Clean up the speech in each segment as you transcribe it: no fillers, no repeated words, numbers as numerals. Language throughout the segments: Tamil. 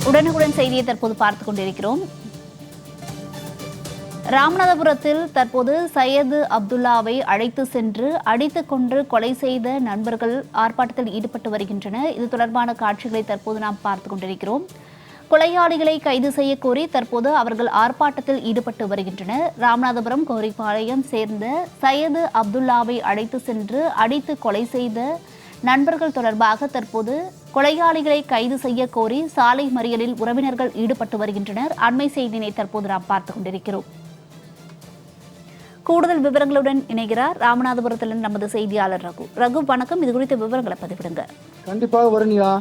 உடனுக்குடன் செய்தியை தற்போது பார்த்துக் கொண்டிருக்கிறோம். ராமநாதபுரத்தில் தற்போது சையது அப்துல்லாவை அழைத்து சென்று அடித்துக் கொன்று கொலை செய்த நண்பர்கள் ஆர்ப்பாட்டத்தில் ஈடுபட்டு வருகின்றனர். இது தொடர்பான காட்சிகளை தற்போது நாம் பார்த்துக் கொண்டிருக்கிறோம். கொலையாளிகளை கைது செய்ய கோரி தற்போது அவர்கள் ஆர்ப்பாட்டத்தில் ஈடுபட்டு வருகின்றனர். ராமநாதபுரம் கோரிப்பாளையம் சேர்ந்த சையது அப்துல்லாவை அழைத்து சென்று அடித்து கொலை செய்த நண்பர்கள் தொடர்பாக தற்போது கொலையாளிகளை கைது செய்ய கோரி சாலை மறியலில் உறவினர்கள் ஈடுபட்டு வருகின்றனர். அண்மை செய்தியினை தற்போது நாம் பார்த்துக் கொண்டிருக்கிறோம். கூடுதல் விவரங்களுடன் இணைகிறார் ராமநாதபுரத்திலிருந்து நமது செய்தியாளர் ரகு. ரகு, வணக்கம். இது குறித்த விவரங்களை பதிவிடுங்க. கண்டிப்பாக வருணியா.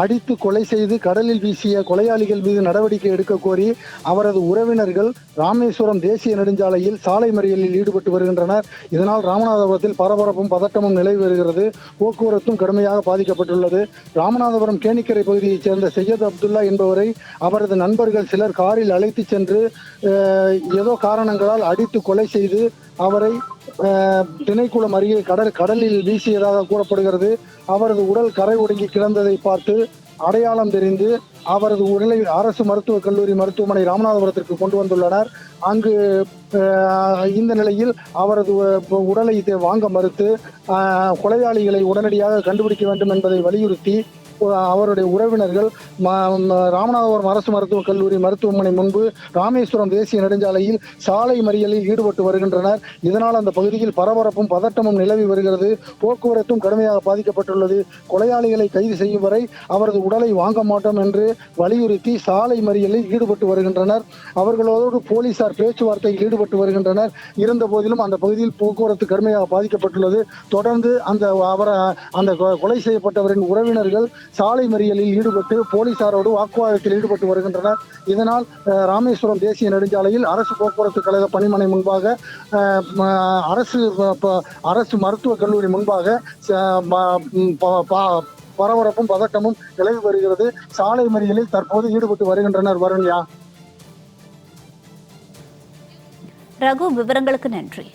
அடித்து கொலை செய்து கடலில் வீசிய கொலையாளிகள் மீது நடவடிக்கை எடுக்க கோரி அவரது உறவினர்கள் ராமேஸ்வரம் தேசிய நெடுஞ்சாலையில் சாலை மறியலில் ஈடுபட்டு வருகின்றனர். இதனால் ராமநாதபுரத்தில் பரபரப்பும் பதட்டமும் நிலவி வருகிறது. போக்குவரத்தும் கடுமையாக பாதிக்கப்பட்டுள்ளது. ராமநாதபுரம் கேணிக்கரை பகுதியைச் சேர்ந்த சையத் அப்துல்லா என்பவரை அவரது நண்பர்கள் சிலர் காரில் அழைத்து சென்று ஏதோ காரணங்களால் அடித்து கொலை செய்து அவரை திணைக்குளம் அருகே கடலில் வீசியதாக கூறப்படுகிறது. அவரது உடல் கரை ஒடுங்கி கிடந்ததை பார்த்து அடையாளம் தெரிந்து அவரது உடலை அரசு மருத்துவக் கல்லூரி மருத்துவமனை ராமநாதபுரத்திற்கு கொண்டு வந்துள்ளனர். அங்கு இந்த நிலையில் அவரது உடலை வாங்க மறுத்து கொலையாளிகளை உடனடியாக கண்டுபிடிக்க வேண்டும் என்பதை வலியுறுத்தி அவருடைய உறவினர்கள் ராமநாதபுரம் அரசு மருத்துவக் கல்லூரி மருத்துவமனை முன்பு ராமேஸ்வரம் தேசிய நெடுஞ்சாலையில் சாலை மறியலில் ஈடுபட்டு வருகின்றனர். இதனால் அந்த பகுதியில் பரபரப்பும் பதட்டமும் நிலவி வருகிறது. போக்குவரத்தும் கடுமையாக பாதிக்கப்பட்டுள்ளது. கொலையாளிகளை கைது செய்யும் வரை அவரது உடலை வாங்க மாட்டோம் என்று வலியுறுத்தி சாலை மறியலில் ஈடுபட்டு வருகின்றனர். அவர்களோடு போலீசார் பேச்சுவார்த்தையில் ஈடுபட்டு வருகின்றனர். இருந்த போதிலும் அந்த பகுதியில் போக்குவரத்து கடுமையாக பாதிக்கப்பட்டுள்ளது. தொடர்ந்து அந்த கொலை செய்யப்பட்டவரின் உறவினர்கள் சாலை மறியலில் ஈடுபட்டு போலீசாரோடு வாக்குவாதத்தில் ஈடுபட்டு வருகின்றனர். இதனால் ராமேஸ்வரம் தேசிய நெடுஞ்சாலையில் அரசு போக்குவரத்து கழக பணிமனை முன்பாக அரசு மருத்துவக் கல்லூரி முன்பாக பரபரப்பும் பதட்டமும் நிலவி வருகிறது. சாலை மறியலில் தற்போது ஈடுபட்டு வருகின்றனர். வருண்யா. ரகு, விவரங்களுக்கு நன்றி.